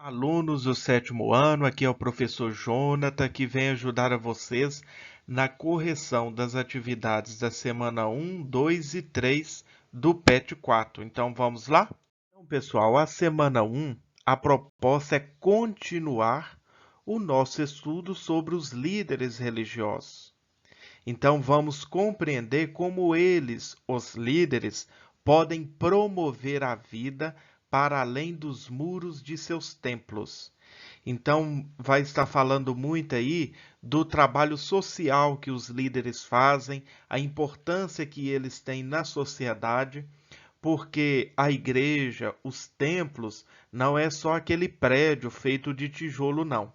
Alunos do sétimo ano, aqui é o professor Jonathan, que vem ajudar a vocês na correção das atividades da semana 1, 2 e 3 do PET 4. Então, vamos lá? Então, pessoal, a semana 1, a proposta é continuar o nosso estudo sobre os líderes religiosos. Então, vamos compreender como eles, os líderes, podem promover a vida para além dos muros de seus templos. Então, vai estar falando muito aí do trabalho social que os líderes fazem, a importância que eles têm na sociedade, porque a igreja, os templos, não é só aquele prédio feito de tijolo, não.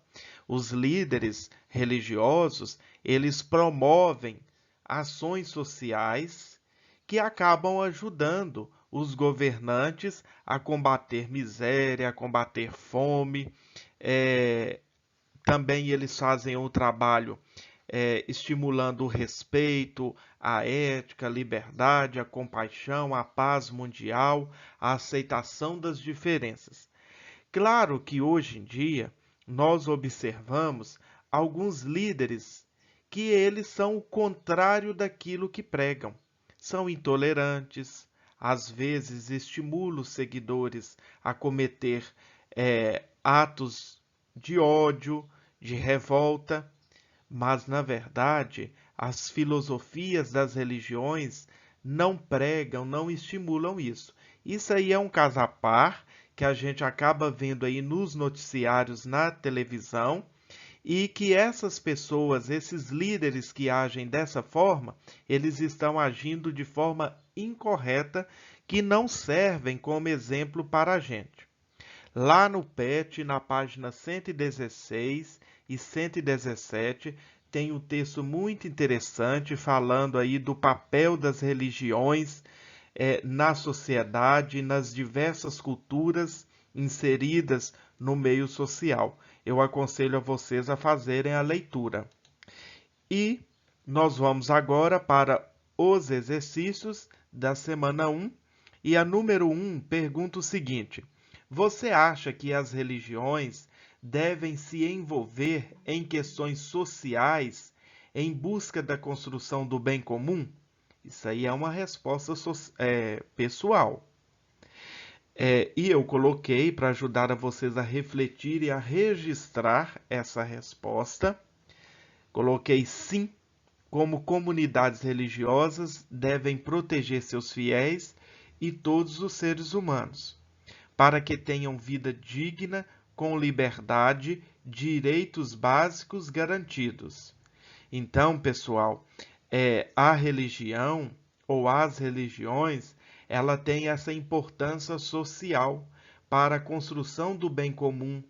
Os líderes religiosos, eles promovem ações sociais que acabam ajudando os governantes a combater miséria, a combater fome. É, Também eles fazem um trabalho estimulando o respeito, a ética, a liberdade, a compaixão, a paz mundial, a aceitação das diferenças. Claro que hoje em dia nós observamos alguns líderes que eles são o contrário daquilo que pregam. São intolerantes, às vezes estimulam os seguidores a cometer atos de ódio, de revolta, mas na verdade as filosofias das religiões não pregam, não estimulam isso. Isso aí é um caso à par que a gente acaba vendo aí nos noticiários na televisão e que essas pessoas, esses líderes que agem dessa forma, eles estão agindo de forma incorreta que não servem como exemplo para a gente. Lá no PET, na página 116 e 117, tem um texto muito interessante falando aí do papel das religiões na sociedade, nas diversas culturas inseridas no meio social. Eu aconselho a vocês a fazerem a leitura. E nós vamos agora para os exercícios da semana 1. E a número 1 pergunta o seguinte: você acha que as religiões devem se envolver em questões sociais em busca da construção do bem comum? Isso aí é uma resposta pessoal. E eu coloquei para ajudar a vocês a refletir e a registrar essa resposta. Coloquei sim, como comunidades religiosas devem proteger seus fiéis e todos os seres humanos, para que tenham vida digna, com liberdade, direitos básicos garantidos. Então, pessoal, a religião ou as religiões, ela tem essa importância social para a construção do bem comum.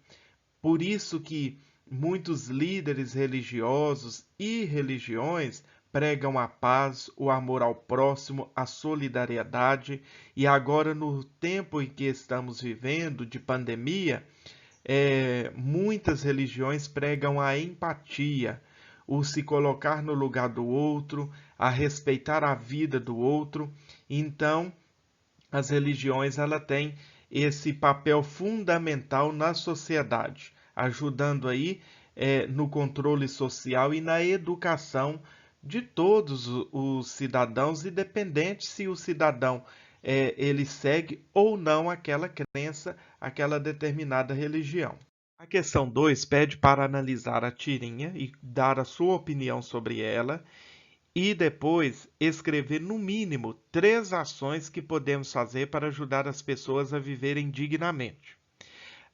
Por isso que muitos líderes religiosos e religiões pregam a paz, o amor ao próximo, a solidariedade, e agora no tempo em que estamos vivendo de pandemia, muitas religiões pregam a empatia, o se colocar no lugar do outro, a respeitar a vida do outro. Então, as religiões ela têm esse papel fundamental na sociedade, ajudando aí no controle social e na educação de todos os cidadãos, independente se o cidadão ele segue ou não aquela crença, aquela determinada religião. A questão 2 pede para analisar a tirinha e dar a sua opinião sobre ela e depois escrever no mínimo 3 ações que podemos fazer para ajudar as pessoas a viverem dignamente.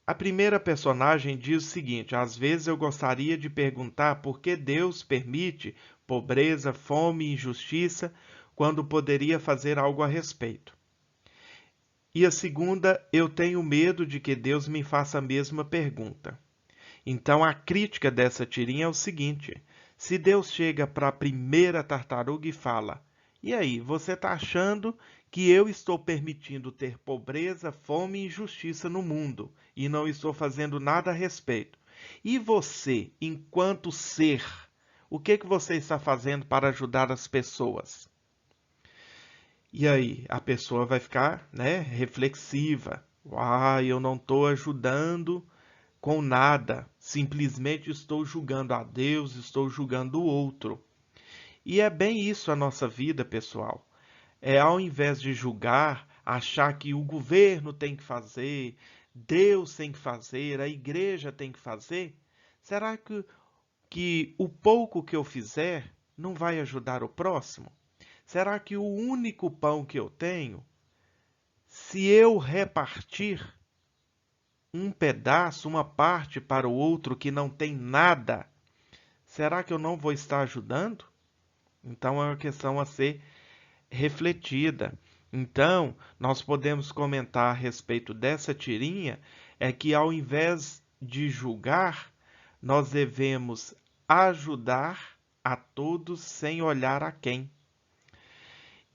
A primeira personagem diz o seguinte: às vezes eu gostaria de perguntar por que Deus permite pobreza, fome e injustiça quando poderia fazer algo a respeito. E a segunda, eu tenho medo de que Deus me faça a mesma pergunta. Então a crítica dessa tirinha é o seguinte: se Deus chega para a primeira tartaruga e fala: e aí, você está achando que eu estou permitindo ter pobreza, fome e injustiça no mundo e não estou fazendo nada a respeito? E você, enquanto ser, o que você está fazendo para ajudar as pessoas? E aí, a pessoa vai ficar, né, reflexiva. Eu não estou ajudando com nada, simplesmente estou julgando a Deus, estou julgando o outro. E é bem isso a nossa vida, pessoal. Ao invés de julgar, achar que o governo tem que fazer, Deus tem que fazer, a igreja tem que fazer, será que o pouco que eu fizer não vai ajudar o próximo? Será que o único pão que eu tenho, se eu repartir um pedaço, uma parte para o outro que não tem nada, será que eu não vou estar ajudando? Então é uma questão a ser refletida. Então, nós podemos comentar a respeito dessa tirinha, é que ao invés de julgar, nós devemos ajudar a todos sem olhar a quem.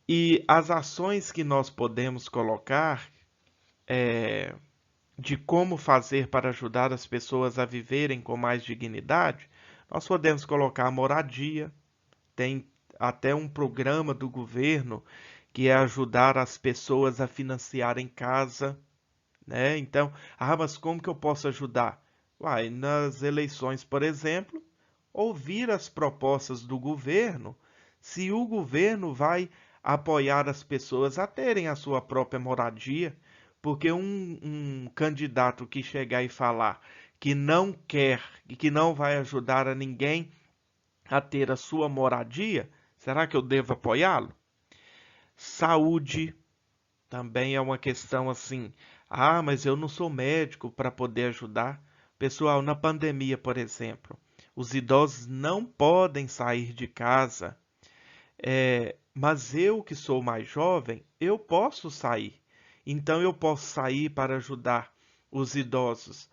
E as ações que nós podemos colocar de como fazer para ajudar as pessoas a viverem com mais dignidade, nós podemos colocar moradia, tem até um programa do governo que é ajudar as pessoas a financiarem casa, né? Então, mas como que eu posso ajudar? Uai, nas eleições, por exemplo, ouvir as propostas do governo, se o governo vai apoiar as pessoas a terem a sua própria moradia, porque um candidato que chegar e falar que não quer e que não vai ajudar a ninguém a ter a sua moradia, será que eu devo apoiá-lo? Saúde também é uma questão assim. Mas eu não sou médico para poder ajudar. Pessoal, na pandemia, por exemplo, os idosos não podem sair de casa. Mas eu que sou mais jovem, eu posso sair. Então eu posso sair para ajudar os idosos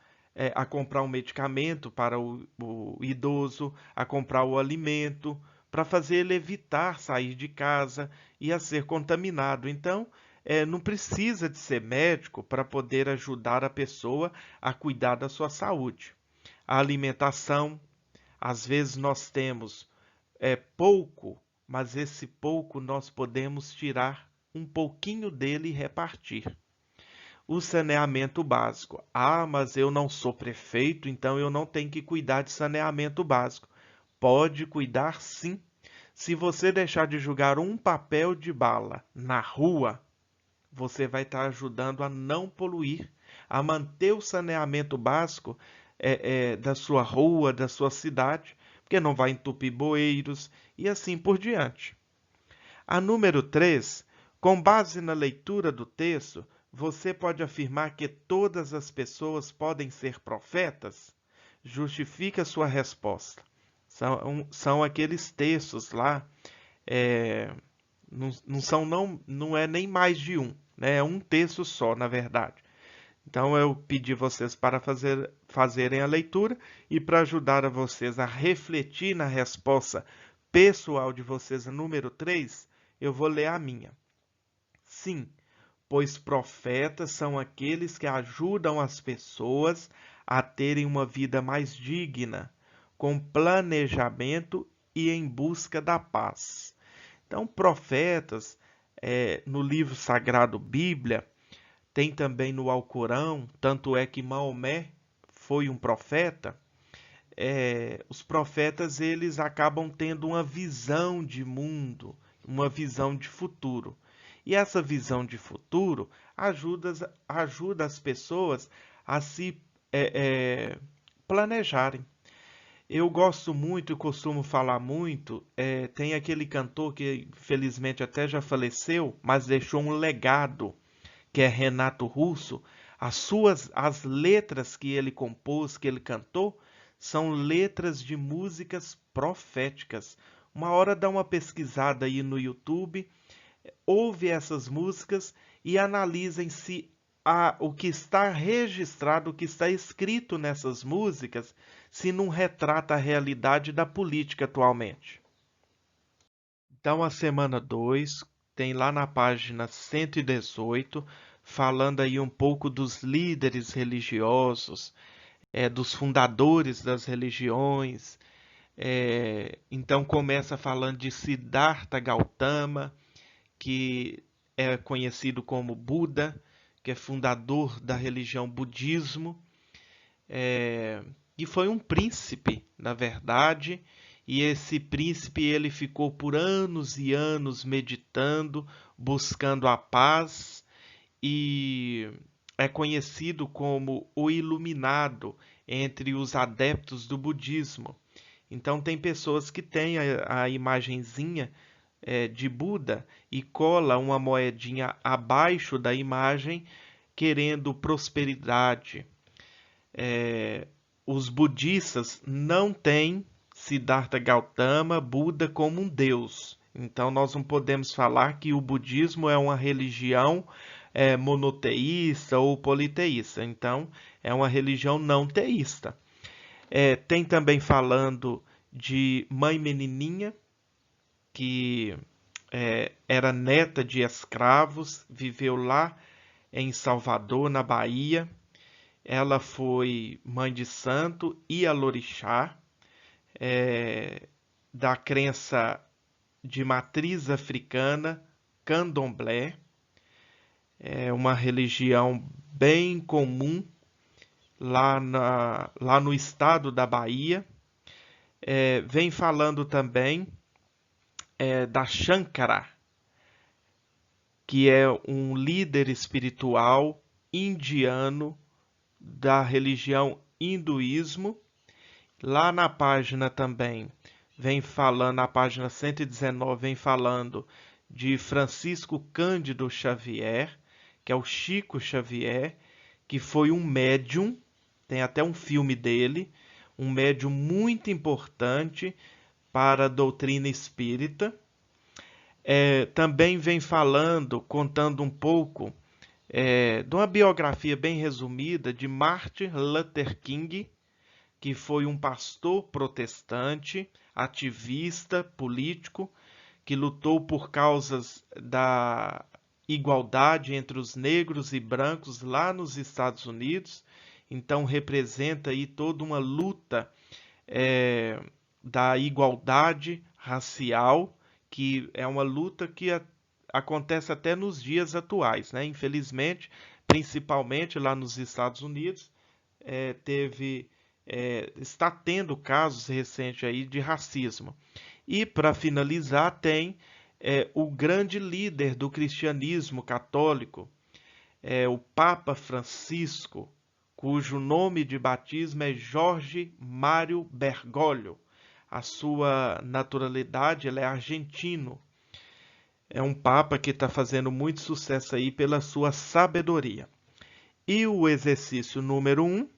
a comprar um medicamento para o idoso, a comprar o alimento, para fazer ele evitar sair de casa e a ser contaminado. Então, não precisa de ser médico para poder ajudar a pessoa a cuidar da sua saúde. A alimentação, às vezes nós temos pouco, mas esse pouco nós podemos tirar um pouquinho dele e repartir. O saneamento básico. Mas eu não sou prefeito, então eu não tenho que cuidar de saneamento básico. Pode cuidar sim. Se você deixar de jogar um papel de bala na rua, você vai estar ajudando a não poluir, a manter o saneamento básico da sua rua, da sua cidade, porque não vai entupir bueiros e assim por diante. A número 3, com base na leitura do texto, você pode afirmar que todas as pessoas podem ser profetas? Justifique a sua resposta. São aqueles textos lá, não é nem mais de um, né? É um texto só, na verdade. Então eu pedi vocês para fazerem a leitura e para ajudar a vocês a refletir na resposta pessoal de vocês, a número 3, eu vou ler a minha. Sim, pois profetas são aqueles que ajudam as pessoas a terem uma vida mais digna, com planejamento e em busca da paz. Então, profetas, no livro sagrado Bíblia, tem também no Alcorão, tanto é que Maomé foi um profeta. Os profetas eles acabam tendo uma visão de mundo, uma visão de futuro. E essa visão de futuro ajuda as pessoas a se planejarem. Eu gosto muito e costumo falar muito. Tem aquele cantor que felizmente até já faleceu, mas deixou um legado, que é Renato Russo. As letras que ele compôs, que ele cantou, são letras de músicas proféticas. Uma hora dá uma pesquisada aí no YouTube, ouve essas músicas e analisem se o que está registrado, o que está escrito nessas músicas, se não retrata a realidade da política atualmente. Então, a semana 2 tem lá na página 118, falando aí um pouco dos líderes religiosos, dos fundadores das religiões. Então, começa falando de Siddhartha Gautama, que é conhecido como Buda, que é fundador da religião budismo. e foi um príncipe, na verdade, e esse príncipe ele ficou por anos e anos meditando, buscando a paz e é conhecido como o iluminado entre os adeptos do budismo. Então tem pessoas que têm a imagenzinha de Buda e cola uma moedinha abaixo da imagem querendo prosperidade. Os budistas não têm Siddhartha Gautama, Buda, como um deus. Então, nós não podemos falar que o budismo é uma religião monoteísta ou politeísta. Então, é uma religião não teísta. Tem também falando de Mãe Menininha, que era neta de escravos, viveu lá em Salvador, na Bahia. Ela foi mãe de santo e alorixá, da crença de matriz africana, candomblé. É uma religião bem comum lá no estado da Bahia. Vem falando também da Shankara, que é um líder espiritual indiano da religião hinduísmo. Lá na página também vem falando, na página 119, vem falando de Francisco Cândido Xavier, que é o Chico Xavier, que foi um médium, tem até um filme dele, um médium muito importante para a doutrina espírita. Também vem falando, contando um pouco de uma biografia bem resumida de Martin Luther King, que foi um pastor protestante, ativista, político, que lutou por causas da igualdade entre os negros e brancos lá nos Estados Unidos. Então representa aí toda uma luta da igualdade racial, que é uma luta que acontece até nos dias atuais, né? Infelizmente, principalmente lá nos Estados Unidos, está tendo casos recentes aí de racismo. E para finalizar, tem o grande líder do cristianismo católico, o Papa Francisco, cujo nome de batismo é Jorge Mário Bergoglio. A sua naturalidade, ele é argentino. É um papa que está fazendo muito sucesso aí pela sua sabedoria. E o exercício número 1,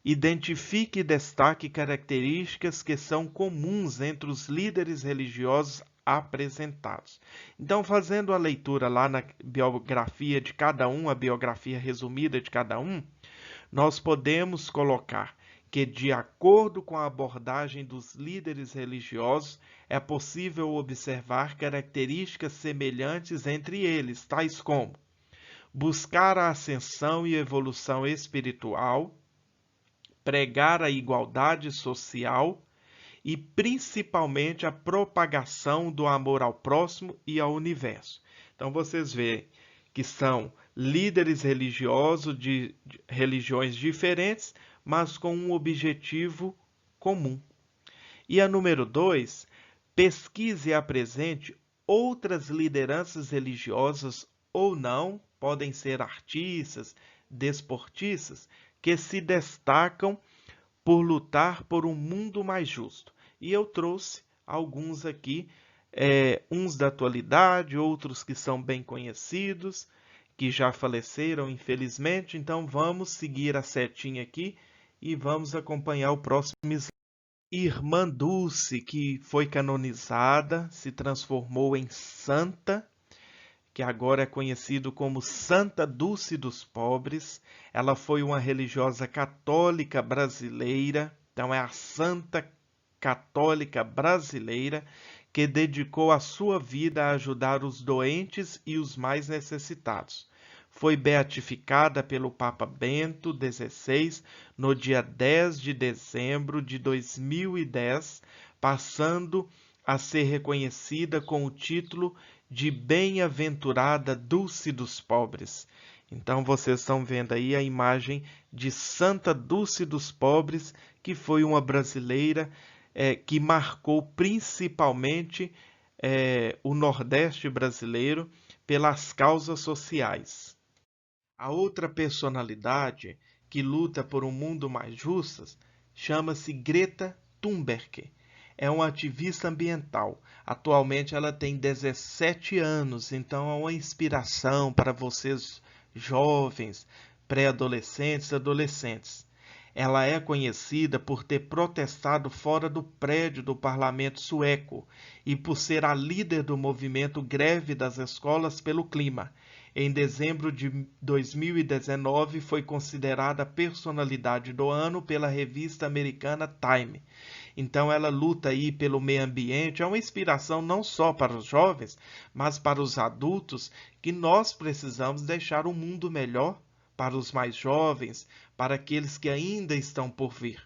identifique e destaque características que são comuns entre os líderes religiosos apresentados. Então, fazendo a leitura lá na biografia de cada um, a biografia resumida de cada um, nós podemos colocar que, de acordo com a abordagem dos líderes religiosos, é possível observar características semelhantes entre eles, tais como buscar a ascensão e evolução espiritual, pregar a igualdade social e principalmente a propagação do amor ao próximo e ao universo. Então vocês veem que são líderes religiosos de religiões diferentes, mas com um objetivo comum. E a número 2, pesquise e apresente outras lideranças religiosas ou não, podem ser artistas, desportistas, que se destacam por lutar por um mundo mais justo. E eu trouxe alguns aqui, uns da atualidade, outros que são bem conhecidos, que já faleceram, infelizmente. Então vamos seguir a setinha aqui e vamos acompanhar o próximo slide. Irmã Dulce, que foi canonizada, se transformou em santa, que agora é conhecido como Santa Dulce dos Pobres. Ela foi uma religiosa católica brasileira, então é a Santa Católica Brasileira, que dedicou a sua vida a ajudar os doentes e os mais necessitados. Foi beatificada pelo Papa Bento XVI no dia 10 de dezembro de 2010, passando a ser reconhecida com o título de Bem-aventurada Dulce dos Pobres. Então vocês estão vendo aí a imagem de Santa Dulce dos Pobres, que foi uma brasileira que marcou principalmente o Nordeste brasileiro pelas causas sociais. A outra personalidade que luta por um mundo mais justo chama-se Greta Thunberg. É uma ativista ambiental. Atualmente ela tem 17 anos, então é uma inspiração para vocês jovens, pré-adolescentes, adolescentes. Ela é conhecida por ter protestado fora do prédio do parlamento sueco e por ser a líder do movimento Greve das Escolas pelo Clima. Em dezembro de 2019, foi considerada personalidade do ano pela revista americana Time. Então ela luta aí pelo meio ambiente, é uma inspiração não só para os jovens, mas para os adultos, que nós precisamos deixar o mundo melhor para os mais jovens, para aqueles que ainda estão por vir.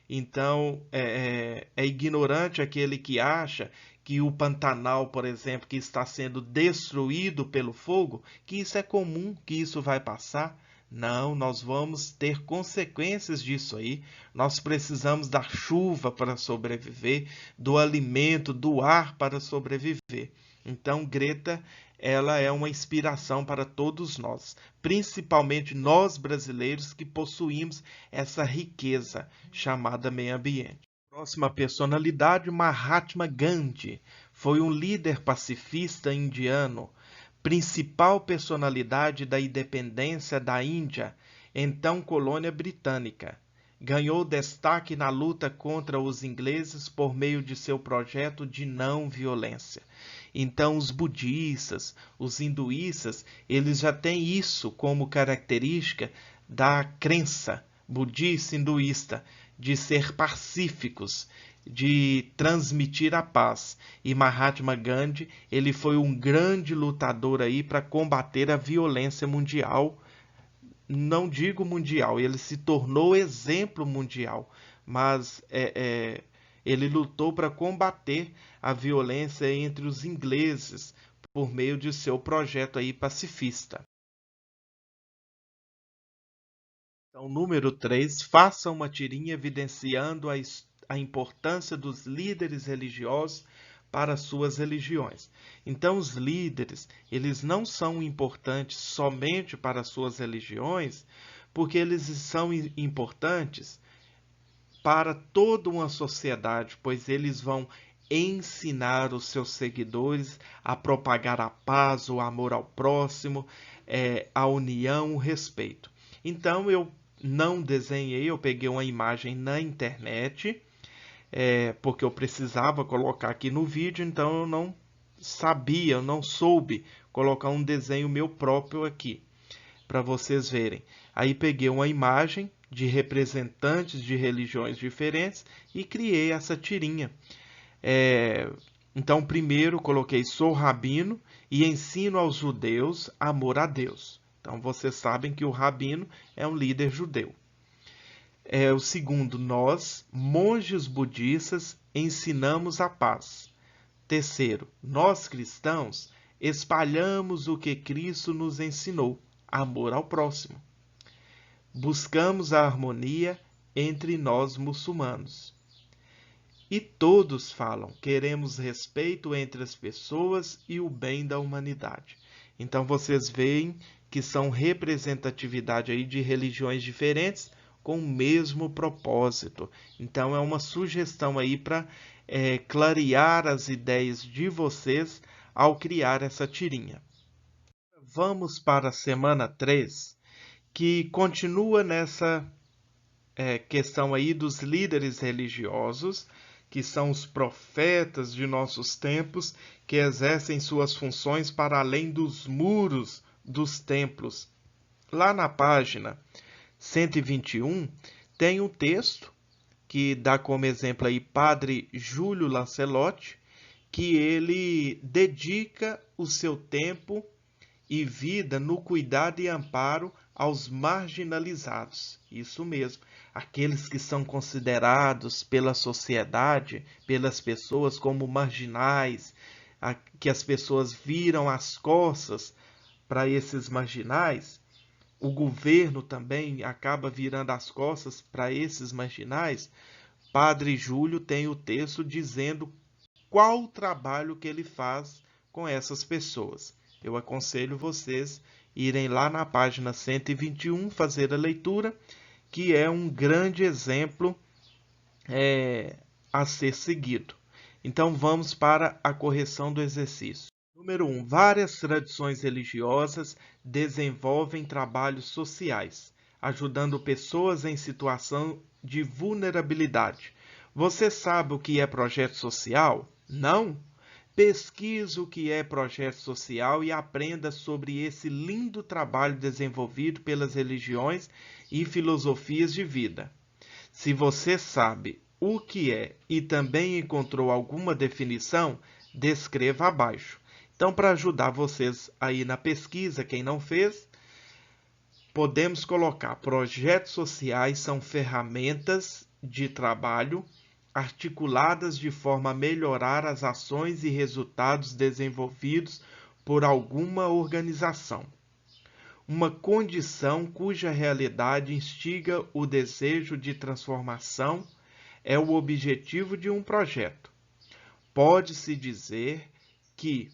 Então, é ignorante aquele que acha que o Pantanal, por exemplo, que está sendo destruído pelo fogo, que isso é comum, que isso vai passar. Não, nós vamos ter consequências disso aí. Nós precisamos da chuva para sobreviver, do alimento, do ar para sobreviver. Então, Greta, ela é uma inspiração para todos nós, principalmente nós brasileiros que possuímos essa riqueza chamada meio ambiente. Próxima personalidade, Mahatma Gandhi, foi um líder pacifista indiano, principal personalidade da independência da Índia, então colônia britânica. Ganhou destaque na luta contra os ingleses por meio de seu projeto de não violência. Então, os budistas, os hinduístas, eles já têm isso como característica da crença budista hinduísta, de ser pacíficos, de transmitir a paz. E Mahatma Gandhi, ele foi um grande lutador aí para combater a violência mundial. Não digo mundial, ele se tornou exemplo mundial, mas ele lutou para combater a violência entre os ingleses por meio de seu projeto aí pacifista. Então, número 3, faça uma tirinha evidenciando a importância dos líderes religiosos para suas religiões. Então, os líderes, eles não são importantes somente para suas religiões, porque eles são importantes para toda uma sociedade, pois eles vão ensinar os seus seguidores a propagar a paz, o amor ao próximo, a união, o respeito. Então, eu não desenhei, eu peguei uma imagem na internet, porque eu precisava colocar aqui no vídeo, então eu não sabia, eu não soube colocar um desenho meu próprio aqui, para vocês verem. Aí peguei uma imagem de representantes de religiões diferentes e criei essa tirinha. Então, primeiro coloquei sou rabino e ensino aos judeus amor a Deus. Então, vocês sabem que o rabino é um líder judeu. O segundo, nós, monges budistas, ensinamos a paz. Terceiro, nós cristãos espalhamos o que Cristo nos ensinou, amor ao próximo. Buscamos a harmonia entre nós muçulmanos. E todos falam, queremos respeito entre as pessoas e o bem da humanidade. Então vocês veem que são representatividade aí de religiões diferentes com o mesmo propósito. Então é uma sugestão aí para clarear as ideias de vocês ao criar essa tirinha. Vamos para a semana 3, que continua nessa questão aí dos líderes religiosos, que são os profetas de nossos tempos, que exercem suas funções para além dos muros dos templos. Lá na página 121, tem um texto que dá como exemplo aí Padre Júlio Lancelotti, que ele dedica o seu tempo e vida no cuidado e amparo aos marginalizados. Isso mesmo, aqueles que são considerados pela sociedade, pelas pessoas como marginais, que as pessoas viram as costas para esses marginais. o governo também acaba virando as costas para esses marginais, Padre Júlio tem o texto dizendo qual o trabalho que ele faz com essas pessoas. Eu aconselho vocês irem lá na página 121 fazer a leitura, que é um grande exemplo a ser seguido. Então vamos para a correção do exercício. Número 1. Várias tradições religiosas desenvolvem trabalhos sociais, ajudando pessoas em situação de vulnerabilidade. Você sabe o que é projeto social? Não? Pesquise o que é projeto social e aprenda sobre esse lindo trabalho desenvolvido pelas religiões e filosofias de vida. Se você sabe o que é e também encontrou alguma definição, descreva abaixo. Então, para ajudar vocês aí na pesquisa, quem não fez, podemos colocar: projetos sociais são ferramentas de trabalho articuladas de forma a melhorar as ações e resultados desenvolvidos por alguma organização. Uma condição cuja realidade instiga o desejo de transformação é o objetivo de um projeto. Pode-se dizer que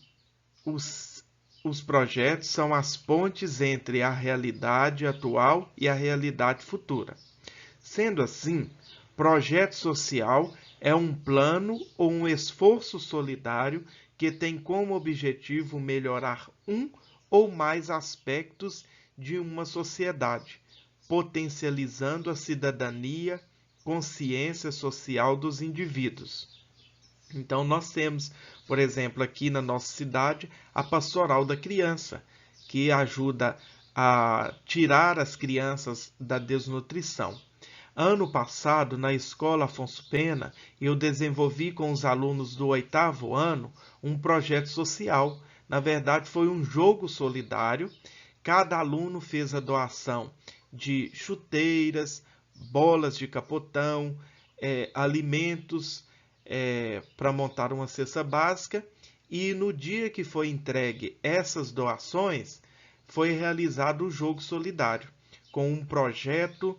os projetos são as pontes entre a realidade atual e a realidade futura. Sendo assim, projeto social é um plano ou um esforço solidário que tem como objetivo melhorar um ou mais aspectos de uma sociedade, potencializando a cidadania, consciência social dos indivíduos. Então, nós temos, por exemplo, aqui na nossa cidade, a Pastoral da Criança, que ajuda a tirar as crianças da desnutrição. Ano passado, na Escola Afonso Pena, eu desenvolvi com os alunos do 8º ano um projeto social. Na verdade, foi um jogo solidário. Cada aluno fez a doação de chuteiras, bolas de capotão, alimentos para montar uma cesta básica. E no dia que foi entregue essas doações, foi realizado o jogo solidário, com um projeto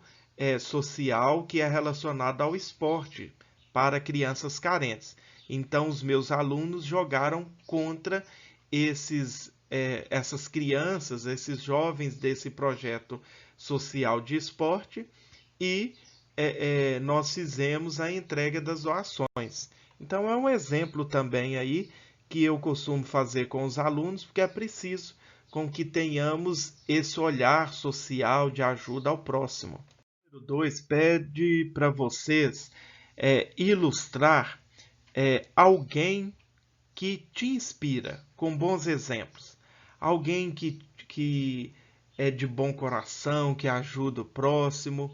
social que é relacionado ao esporte para crianças carentes. Então, os meus alunos jogaram contra essas crianças, esses jovens desse projeto social de esporte, e nós fizemos a entrega das doações. Então, é um exemplo também aí que eu costumo fazer com os alunos, porque é preciso com que tenhamos esse olhar social de ajuda ao próximo. Número 2 pede para vocês ilustrar alguém que te inspira, com bons exemplos. Alguém que é de bom coração, que ajuda o próximo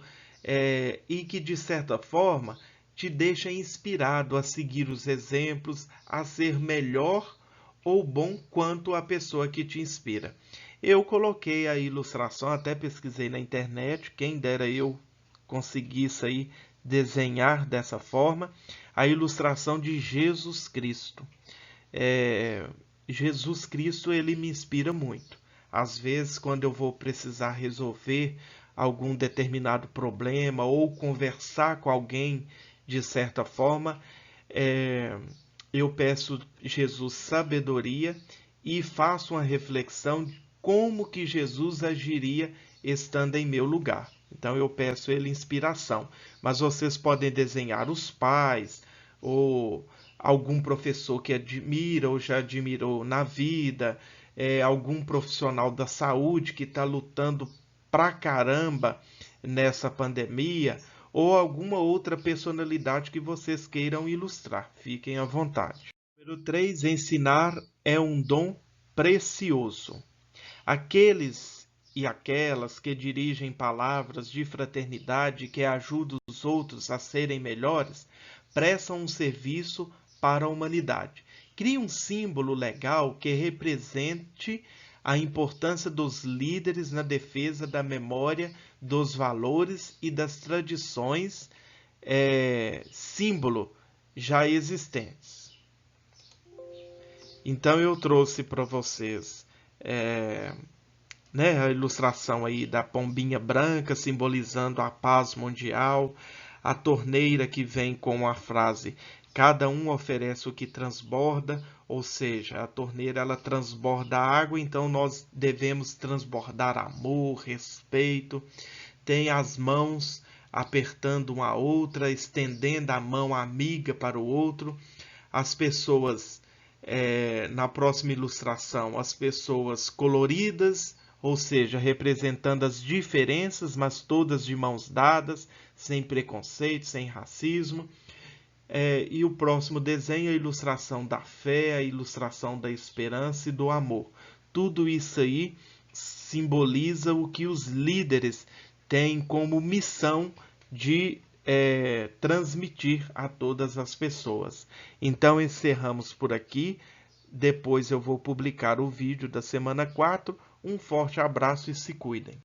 e que, de certa forma, te deixa inspirado a seguir os exemplos, a ser melhor ou bom quanto a pessoa que te inspira. Eu coloquei a ilustração, até pesquisei na internet, quem dera eu conseguisse aí desenhar dessa forma, a ilustração de Jesus Cristo. Jesus Cristo, ele me inspira muito. Às vezes, quando eu vou precisar resolver algum determinado problema ou conversar com alguém de certa forma, eu peço Jesus sabedoria e faço uma reflexão de como que Jesus agiria estando em meu lugar. Então eu peço ele inspiração. Mas vocês podem desenhar os pais ou algum professor que admira ou já admirou na vida, algum profissional da saúde que está lutando pra caramba nessa pandemia, ou alguma outra personalidade que vocês queiram ilustrar. Fiquem à vontade. Número 3, ensinar é um dom precioso. Aqueles e aquelas que dirigem palavras de fraternidade que ajudam os outros a serem melhores, prestam um serviço para a humanidade. Crie um símbolo legal que represente a importância dos líderes na defesa da memória, dos valores e das tradições, símbolo já existentes. Então eu trouxe para vocês né? A ilustração aí da pombinha branca simbolizando a paz mundial, a torneira que vem com a frase cada um oferece o que transborda, ou seja, a torneira ela transborda água, então nós devemos transbordar amor, respeito. Tem as mãos apertando uma a outra, estendendo a mão amiga para o outro. As pessoas, na próxima ilustração, as pessoas coloridas, ou seja, representando as diferenças, mas todas de mãos dadas, sem preconceito, sem racismo. E o próximo desenho, a ilustração da fé, a ilustração da esperança e do amor. Tudo isso aí simboliza o que os líderes têm como missão de transmitir a todas as pessoas. Então encerramos por aqui. Depois eu vou publicar o vídeo da semana 4. Um forte abraço e se cuidem.